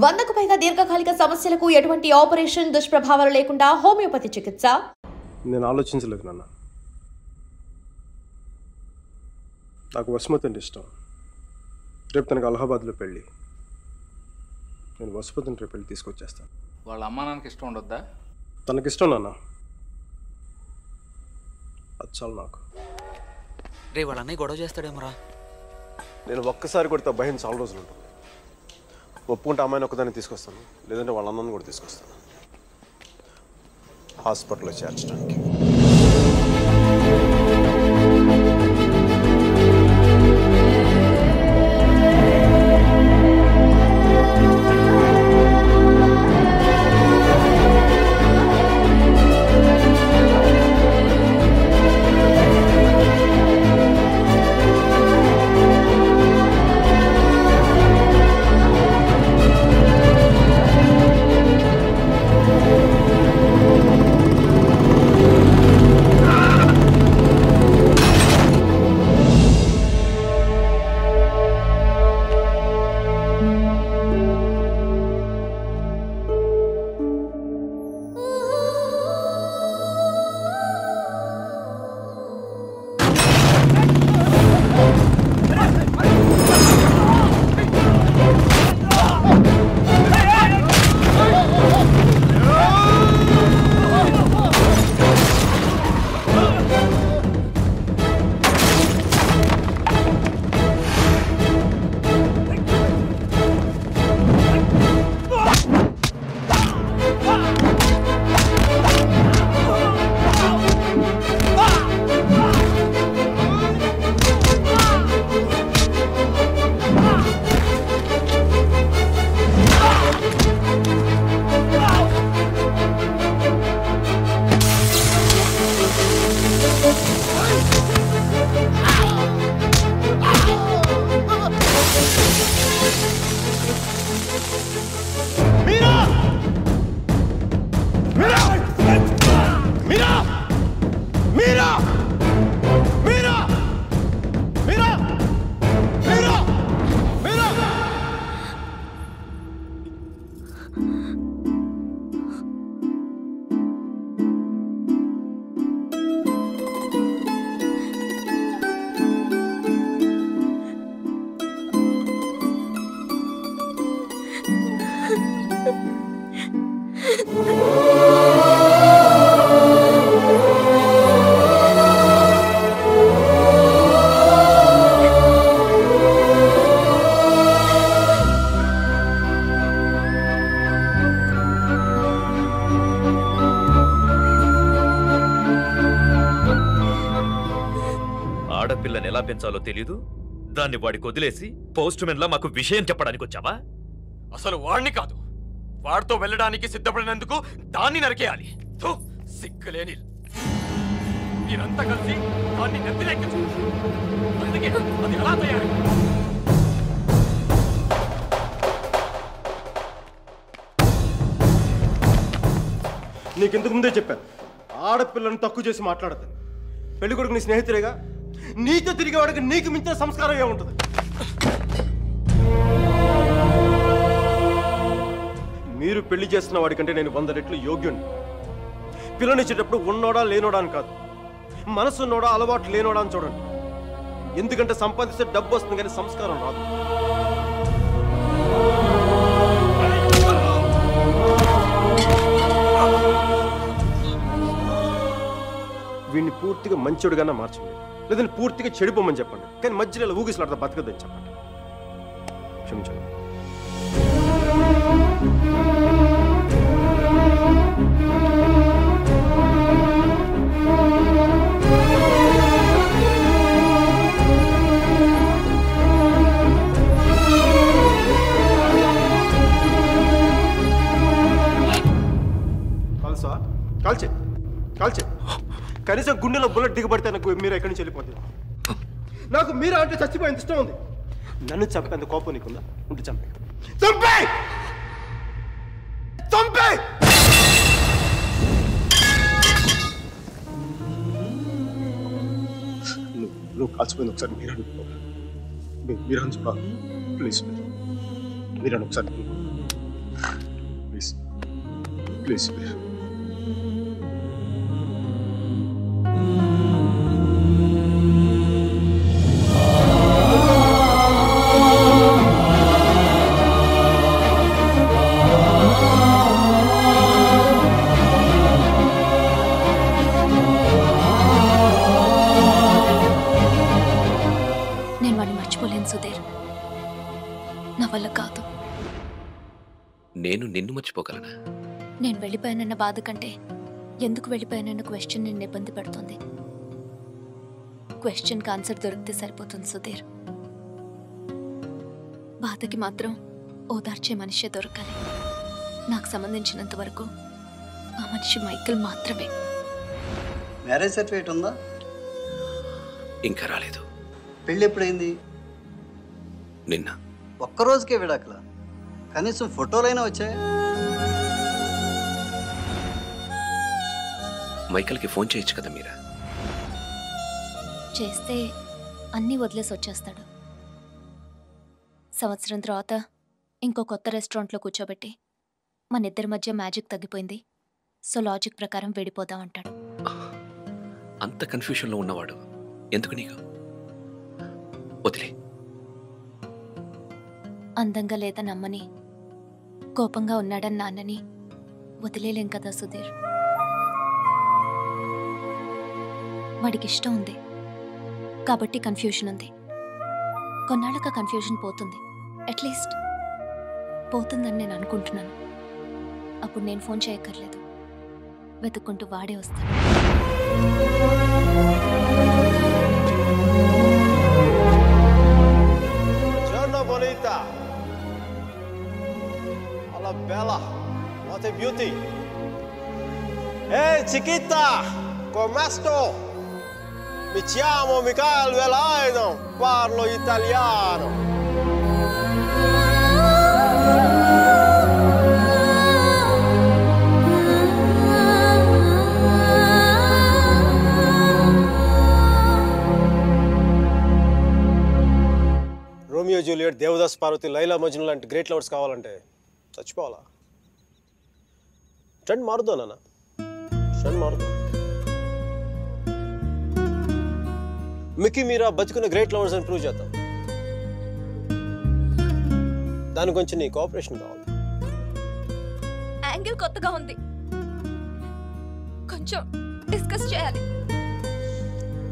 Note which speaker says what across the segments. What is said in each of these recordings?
Speaker 1: 100కు పైగా దీర్ఘకాలిక సమస్యలకు ఎటువంటి ఆపరేషన్ దుష్ప్రభావాలు లేకుండా హోమియోపతి చికిత్స.
Speaker 2: నేను ఆలోచించలేదు నాన్న. నాకు వసుమతి అంటే ఇష్టం. రేపు తనకు అలహాబాద్లో పెళ్ళి. నేను వసుమతిని రేపు పెళ్ళి తీసుకొచ్చేస్తాను.
Speaker 3: వాళ్ళ అమ్మా నాన్నకి ఇష్టం ఉండొద్దా?
Speaker 2: తనకిష్టం నాన్న, అది చాలు నాకు.
Speaker 4: రే వాళ్ళ అన్నయ్య గొడవ చేస్తాడేమోరా.
Speaker 2: నేను ఒక్కసారి కొడితే భయం చాలా రోజులు ఉంటుంది. ఒప్పుకుంటే అమ్మాయిని ఒక్కదాన్ని తీసుకొస్తాను, లేదంటే వాళ్ళ అన్నని కూడా తీసుకొస్తాను హాస్పిటల్లో చేర్చడానికి.
Speaker 5: ఆడపిల్లని ఎలా పెంచాలో తెలీదు, దాన్ని వాడికి వదిలేసి పోస్ట్ మెన్ లా మాకు విషయం చెప్పడానికి వచ్చావా?
Speaker 6: అసలు వాడిని కాదు, వాడితో వెళ్ళడానికి సిద్ధపడినందుకు దాన్ని నరికేయాలి. సిగ్గులేని మీరంతా కలిసి దాన్ని నెత్తిలెక్కించు. అందుకే అది ఎలా తయారు?
Speaker 2: నీకెందుకు ముందే చెప్పాను, ఆడపిల్లను తక్కువ చేసి మాట్లాడతాను. పెళ్లి కొడుకు నీ స్నేహితులేగా, నీతో తిరిగేవాడికి నీకు మించిన సంస్కారం ఏముంటుంది? మీరు పెళ్లి చేస్తున్న వాడికంటే నేను 100 రెట్లు యోగ్యుణ్ణి. పిల్లనిచ్చేటప్పుడు ఉన్నోడా లేనోడా అని కాదు, మనసు ఉన్నోడా అలవాటు లేనోడా అని చూడండి. ఎందుకంటే సంపాదిస్తే డబ్బు వస్తుంది కానీ సంస్కారం రాదు. వీడిని పూర్తిగా మంచోడుగానే మార్చండి, లేదంటే పూర్తిగా చెడిపోమని చెప్పండి. కానీ మధ్యలో ఇలా ఊగిసలాడతా బతకద్దని చెప్పండి. క్షమించండి. కాల్సా? కాల్చే కాల్చే. కనీసం గుండెలో బుల్లెట్ దిగబడితే నాకు మీరు ఎక్కడి నుంచి వెళ్ళిపోతుంది. నాకు మీరు అంటే చచ్చిపోయింది ఇష్టం ఉంది. నన్ను చంపేంత కోపం నీకుందా? ఉంటే చంపే చంపే చంపే. నువ్వు కాల్చిపోయింది ఒకసారి మీరు అనుకో. మీరు అనుకో ప్లీజ్. మీరు ఒకసారి
Speaker 7: ప్లీజ్ ప్లీజ్ ప్లీజ్.
Speaker 8: నేను వాడిని మర్చిపోలేను సుధీర్, నా వల్ల కాదు.
Speaker 9: నేను నిన్ను మర్చిపోగలనా?
Speaker 8: నేను వెళ్ళిపోయానన్న బాధ కంటే ఎందుకు వెళ్ళిపోయానన్న క్వశ్చన్ నిన్ను ఇబ్బంది పడుతుంది. క్వశ్చన్కి ఆన్సర్ దొరికితే సరిపోతుంది సుధీర్. బాధకి మాత్రం ఓదార్చే మనిషే దొరకాలి. నాకు సంబంధించినంత వరకు ఆ మనిషి మైకేల్ మాత్రమే.
Speaker 10: మ్యారేజ్ సర్టిఫికేట్ ఉందా?
Speaker 9: ఇంకా రాలేదు.
Speaker 10: పెళ్ళి ఎప్పుడైంది?
Speaker 9: నిన్న.
Speaker 10: ఒక్కరోజుకే విడాకుల? కనీసం ఫోటోలైనా వచ్చాయి?
Speaker 9: మైకేల్కి ఫోన్ చేయొచ్చు కదా మీరా?
Speaker 8: చేస్తే అన్నీ వదిలేసి వచ్చేస్తాడు. సంవత్సరం తర్వాత ఇంకో కొత్త రెస్టారెంట్లో కూర్చోబెట్టి మన ఇద్దరి మధ్య మ్యాజిక్ తగ్గిపోయింది, సో లాజిక్ ప్రకారం విడిపోదాం అంటాడు.
Speaker 9: అంత కన్ఫ్యూషన్లో ఉన్నవాడు ఎందుకు నీకు? వదిలే.
Speaker 8: అందంగా లేదని అమ్మని, కోపంగా ఉన్నాడని నాన్నని వదిలేలేం కదా సుధీర్. వాడికి ఇష్టం ఉంది కాబట్టి కన్ఫ్యూషన్ ఉంది. కొన్నాళ్ళక కన్ఫ్యూషన్ పోతుంది, అట్లీస్ట్ పోతుందని నేను అనుకుంటున్నాను. అప్పుడు నేను ఫోన్ చేయక్కర్లేదు, వెతుక్కుంటూ వాడే వస్తాడు.
Speaker 2: Buongiorno bonita. Alla bella. What a beauty. Hey chiquita, come sto? Mi chiamo Michael Velaino, parlo italiano. Romeo Juliet, Devdas Parvati, Laila Majnu లాంటి గ్రేట్ లవర్స్ కావాలంటే చచ్చిపోవాలా? ట్రెండ్ మారుద్దా నాన్న, ట్రెండ్ మారుద్దా. మిక్కీ మీరా బతుకున్న గ్రేట్ లవర్స్ అని ప్రూవ్ చేద్దాం. దాని గురించి నీ కోఆపరేషన్ కావాలి.
Speaker 8: యాంగిల్ కొత్తగా ఉంది, కొంచెం డిస్కస్ చేయాలి.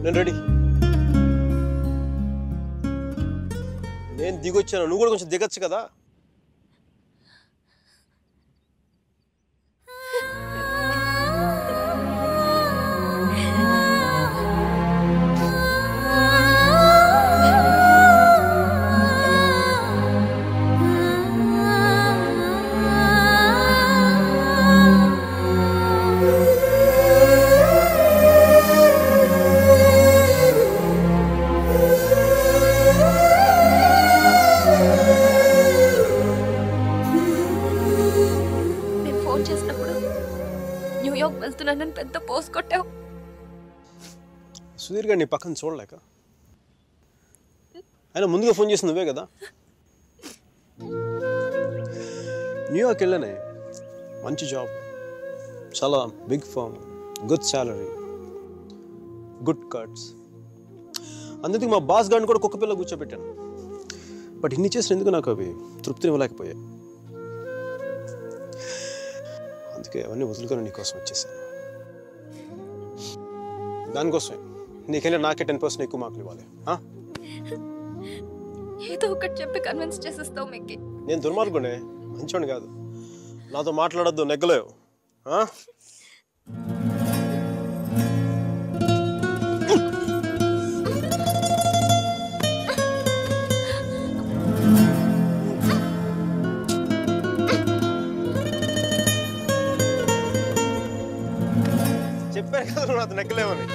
Speaker 2: నేను రెడీ. నేను దిగొచ్చాను, నువ్వు కూడా కొంచెం దిగచ్చు కదా.
Speaker 8: వెళ్తున్నానని పెద్ద పోస్ట్ కొట్టావు.
Speaker 2: సుధీర్ గారు నీ పక్కన చూడలేక, ఆయన ముందుగా ఫోన్ చేసి నువ్వే కదా. న్యూయార్క్ వెళ్ళానే, మంచి జాబ్, చాలా big firm, good salary, good cuts. అందుకే మా బాస్ గారిని కూడా కుక్క పిల్ల కూర్చోబెట్టాను. బట్ ఇన్ని చేసినందుకు నాకు అవి తృప్తిని ఇవ్వలేకపోయాయి. అందుకే అవన్నీ వదులుకొని నీకోసం వచ్చేసాను. దానికోసమే నీకెళ్ళి నాకే 10% ఎక్కువ మార్కులు ఇవ్వాలి.
Speaker 8: ఏదో ఒకటి చెప్పి కన్విన్స్ చేసేస్తావు మిక్కీ.
Speaker 2: నేను దుర్మార్గునే, మంచోని కాదు. నాతో మాట్లాడొద్దు, నెగ్గలేవు. చెప్పాను కదా నాతో నెగ్గలేవని.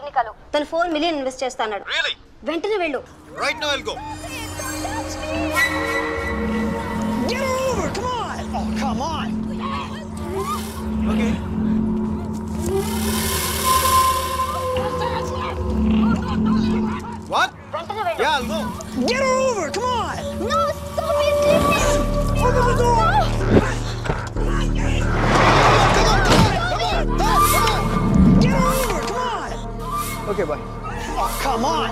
Speaker 11: వీడిని కలు. తను 4 మిలియన్ ఇన్వెస్ట్ చేస్తాడు. వెంటనే వెళ్ళు.
Speaker 2: Right now I'll go.
Speaker 12: Get over! Come on! Oh, come on!
Speaker 2: Okay. What? Yeah, I'll go.
Speaker 12: Get her over! Come on!
Speaker 11: No, stop it! Leave me!
Speaker 12: Open the door! Get her over! Come on!
Speaker 2: Okay, bye.
Speaker 12: Oh, come on!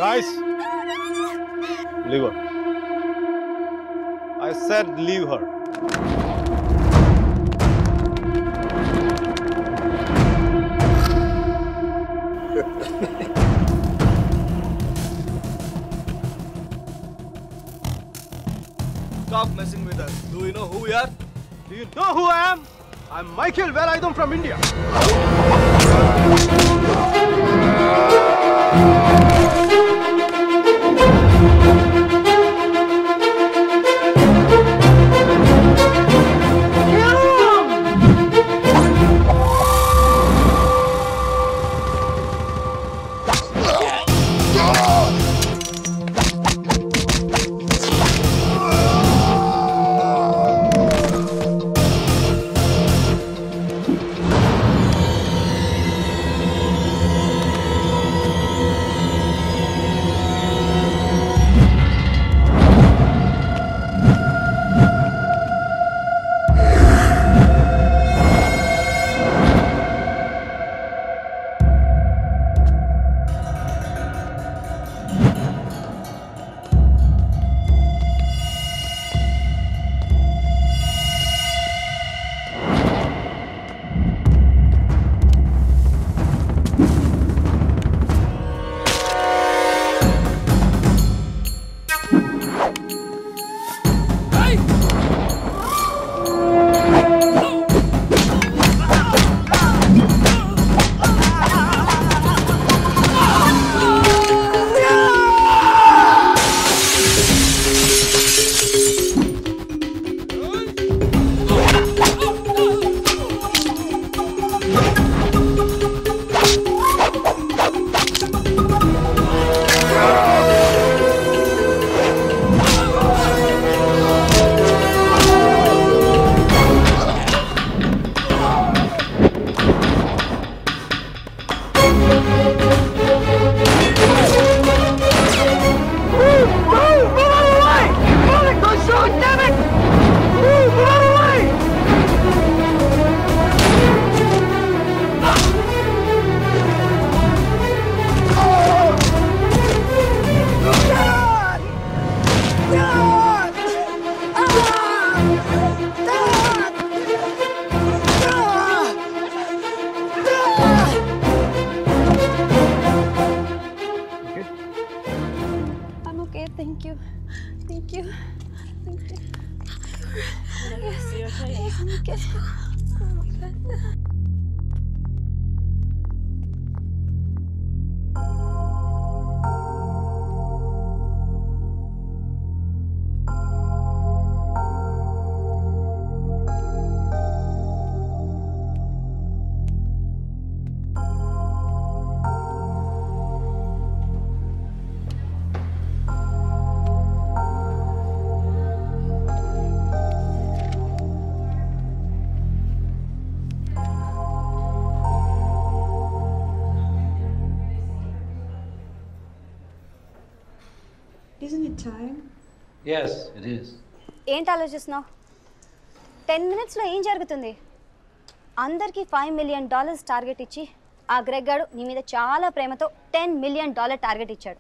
Speaker 2: Guys, leave her. I said leave her.
Speaker 13: Stop messing with us. Do you know who we are?
Speaker 2: Do you know who I am? I'm Michael Velayudham from India.
Speaker 11: Thank you. Thank you. Thank you. Yes. Yes, I'm okay. Oh my God. time?
Speaker 14: Yes, it is.
Speaker 15: ఏంటి ఆలోచిస్తున్నావు? 10 minutesలో ఏం జరుగుతుంది? అందరికీ $5 million target ఇచ్చి ఆ Greg గాడు నీ మీద చాలా ప్రేమతో $10 million టార్గెట్ ఇచ్చాడు.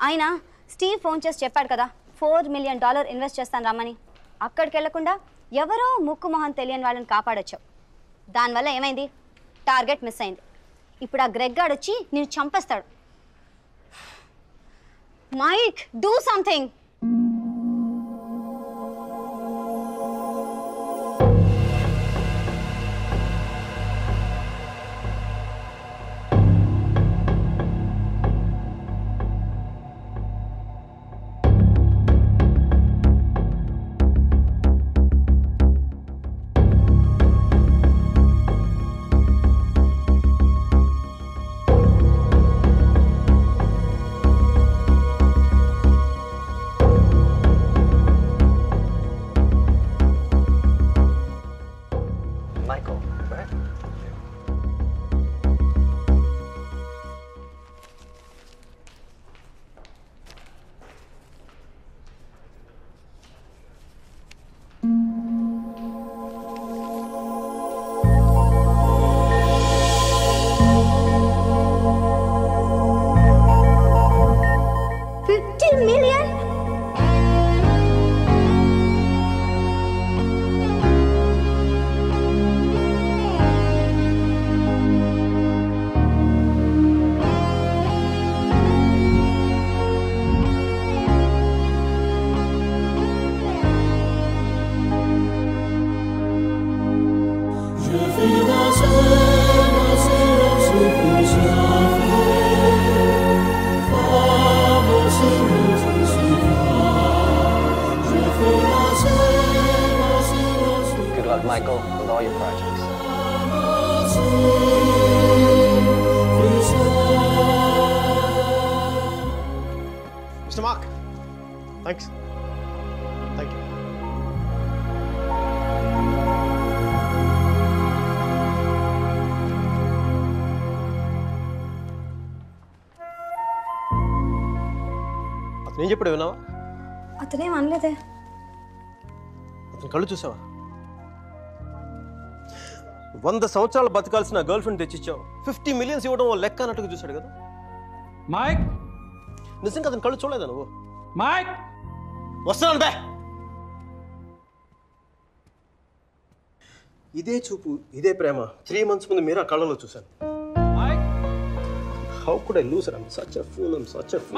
Speaker 15: ఆయన స్టీవ్ ఫోన్ చేసి చెప్పాడు కదా $4 million ఇన్వెస్ట్ చేస్తాను రమ్మని. అక్కడికి వెళ్లకుండా ఎవరో ముక్కు మొహం తెలియని వాళ్ళని కాపాడొచ్చావు. దానివల్ల ఏమైంది? టార్గెట్ మిస్ అయింది. ఇప్పుడు ఆ గ్రెగ్ గాడు వచ్చి నేను చంపేస్తాడు. Mike, do something.
Speaker 10: Michael, right?
Speaker 15: $50 million?
Speaker 16: Good luck, Michael, with all your projects.
Speaker 2: Mr. Mark, thanks. Thank you. అతను ఏం చెప్పాడు విన్నావా?
Speaker 15: అతనేం అనలేదే.
Speaker 2: అతని కళ్ళు చూసావా? 100 సంవత్సరాలు బతకాల్సిన గర్ల్ ఫ్రెండ్ తెచ్చిచ్చావు. 50 million ఇవ్వడం లెక్క అన్నట్టుగా చూశాడు కదా.
Speaker 14: మైక్,
Speaker 2: నిజంగా అతని కళ్ళు చూడలేదా నువ్వు?
Speaker 14: మైక్,
Speaker 2: వస్తున్నాను బే. ఇదే చూపు, ఇదే ప్రేమ 3 months ముందు మీరు ఆ కళ్ళలో చూశాను. How could I lose her? I'm such a fool. I'm such a fool.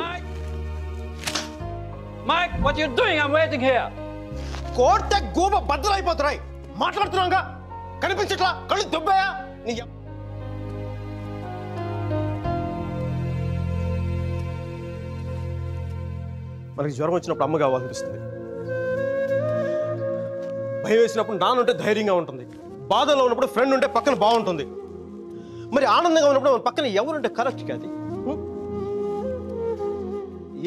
Speaker 14: Mike, what are you doing? I'm waiting here.
Speaker 2: కోర్టే గోబ బద్దలైపోతున్నాయి. మాట్లాడుతున్నాగా కనిపించట్లా? కళ్ళు దుబ్బాయా? మనకి జ్వరం వచ్చినప్పుడు అమ్మ కావాలనిపిస్తుంది. భయం వేసినప్పుడు నాన్న ఉంటే ధైర్యంగా ఉంటుంది. బాధలో ఉన్నప్పుడు ఫ్రెండ్ ఉంటే పక్కన బాగుంటుంది. మరి ఆనందంగా ఉన్నప్పుడు మన పక్కన ఎవరుంటే కరెక్ట్ కాదు.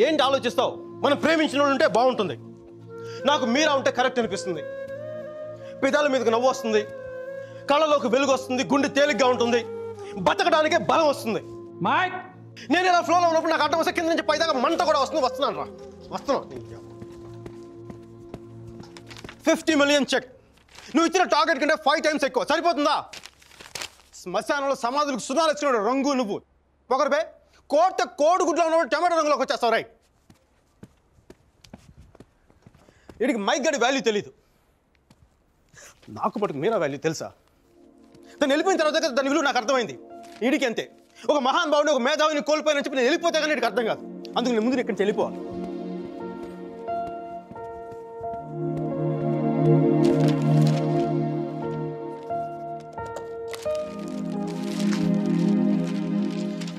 Speaker 2: ఏంటి ఆలోచిస్తావు? మనం ప్రేమించిన వాళ్ళు ఉంటే బాగుంటుంది. నాకు మీరా ఉంటే కరెక్ట్ అనిపిస్తుంది. పెదాల మీదకి నవ్వు వస్తుంది, కళ్ళలోకి వెలుగు వస్తుంది, గుండె తేలిగ్గా ఉంటుంది, బతకడానికే బలం వస్తుంది. నేను ఇలా ఫ్లోలో ఉన్నప్పుడు నాకు అడ్డం వస్తే కింద నుంచి పైదాకా మంట కూడా వస్తుంది. వస్తున్నాను రా, వస్తున్నాను. 50 million చెక్. నువ్వు ఇచ్చిన టార్గెట్ కంటే 5 times ఎక్కువ. సరిపోతుందా? శ్మశానంలో సమాధులకు సునాలు వచ్చినాడు రంగు నువ్వు. ఒకరు బే కోడి గుడ్లో ఉన్నప్పుడు టమాటో రంగులోకి వచ్చేస్తావు. రైట్, వీడికి మైక్ గడి వాల్యూ తెలీదు. నాకు పట్టుకు మీరా వాల్యూ తెలుసా? దాన్ని వెళ్ళిపోయిన తర్వాత దాని విలువ నాకు అర్థమైంది. వీడికి అంతే. ఒక మహాన్ భావుని, ఒక మేధావిని కోల్పోయినని చెప్పి నేను వెళ్ళిపోతే కానీ వీడికి అర్థం కాదు. అందుకు నేను ముందు ఇక్కడి నుంచి వెళ్ళిపోవాలి.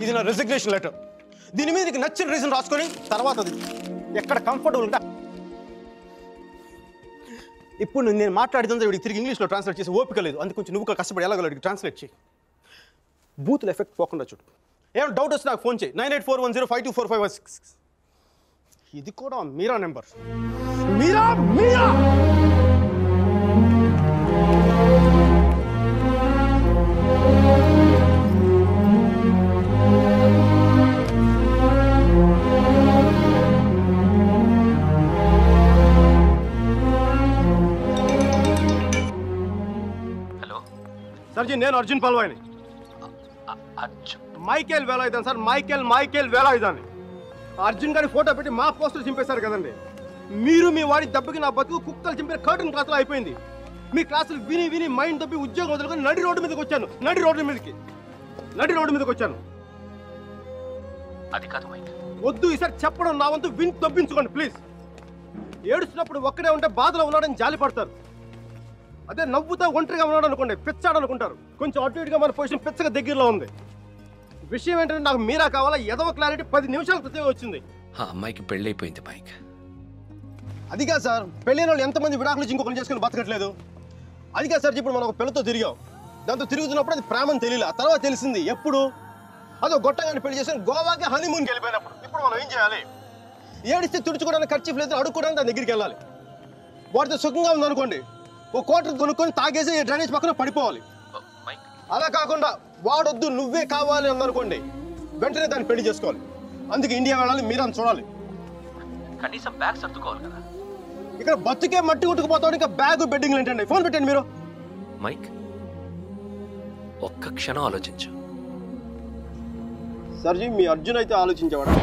Speaker 2: ఇది నా రెసిగ్నేషన్ లెటర్. దీని మీద నీకు నచ్చిన రీజన్ రాసుకొని తర్వాత అది ఎక్కడ కంఫర్టబుల్ ఉంటా. ఇప్పుడు నేను మాట్లాడితే వీడికి తిరిగి ఇంగ్లీష్లో ట్రాన్స్లేట్ చేసి ఓపిక లేదు. అందుకు కొంచెం నువ్వు కష్టపడి ఎలాగో ట్రాన్స్లేట్ చేయి. బూతుల ఎఫెక్ట్ పోకుండా చూడు. ఏమైనా డౌట్ వస్తే నాకు ఫోన్ చేయి. 9841052456. ఇది కూడా మీరా నెంబర్. మీరా మీరా సర్జీ నేను అర్జున్ పల్వాయిని. మైకేల్ వేలాయుధాన్ సార్, మైకేల్ వేలాయుధాన్ని. అర్జున్ గారి ఫోటో పెట్టి మా పోస్టర్ చింపేశారు కదండి. మీరు మీ వాడి దెబ్బకి నా బతుకు కుక్కలు చింపిన కర్టన్ క్లాసులో అయిపోయింది. మీ క్లాసులు విని విని మైండ్ దబ్బి ఉద్యోగం వదులుకొని నడి రోడ్డు మీదకి వచ్చాను. నడి రోడ్డు మీదకి వచ్చాను.
Speaker 9: అది కాదు మైక్.
Speaker 2: వద్దు, ఈసారి చెప్పడం నా వంతు విని తప్పించుకోండి ప్లీజ్. ఏడుస్తున్నప్పుడు ఒక్కడే ఉంటే బాధలో ఉన్నాడని జాలి పడతారు. అదే నవ్వుతా ఒంటరిగా ఉన్నాడు అనుకోండి పిచ్చాడు అనుకుంటారు. కొంచెం అటు ఇటుగా మన పొజిషన్ పిచ్చగా దగ్గరలో ఉంది. విషయం ఏంటంటే నాకు మీరా కావాలా? ఎదవ క్లారిటీ 10 నిమిషాల క్రితం వచ్చింది.
Speaker 9: ఆ అమ్మాయికి పెళ్ళైపోయింది మైక్.
Speaker 2: అది కాదు సార్, పెళ్ళైన వాళ్ళు ఎంతమంది విడాకులు నుంచి ఇంకొకరు చేసుకుని బతకట్లేదు. అది కాదు సార్, ఇప్పుడు మనం ఒక పిల్లతో తిరిగాం. దాంతో తిరుగుతున్నప్పుడు అది ప్రేమని తెలియలే. ఆ తర్వాత తెలిసింది. ఎప్పుడు? అదో గొట్టంగాని పెళ్లి చేసుకుని గోవాకి హనీమూన్కి వెళ్ళిపోయినప్పుడు. ఇప్పుడు మనం ఏం చేయాలి? ఏడిస్తే తుడుచుకోవడానికి ఖర్చు లేదు, అడుక్కోవడానికి దాని దగ్గరికి వెళ్ళాలి. వాడితో సుఖంగా ఉందనుకోండి, ఓ కోటర్ కొనుక్కొని తాగేసి డ్రైనేజ్ పక్కన పడిపోవాలి. అలా కాకుండా వాడొద్దు నువ్వే కావాలి అందనుకోండి, వెంటనే దాన్ని పెళ్లి చేసుకోవాలి. అందుకే ఇండియా వెళ్ళాలి, మీరని చూడాలి.
Speaker 9: కనీసం బ్యాగ్ సర్దుకోవాలి కదా.
Speaker 2: ఇక్కడ బతుకే మట్టి కొట్టుకుపోతాడు, ఇంకా బ్యాగ్ బెడ్డింగ్ ఏంటండి? ఫోన్ పెట్టండి మీరు.
Speaker 9: మైక్, ఒక్క క్షణం ఆలోచించు.
Speaker 2: సర్జీ, మీ అర్జున్ అయితే ఆలోచించేవాడు.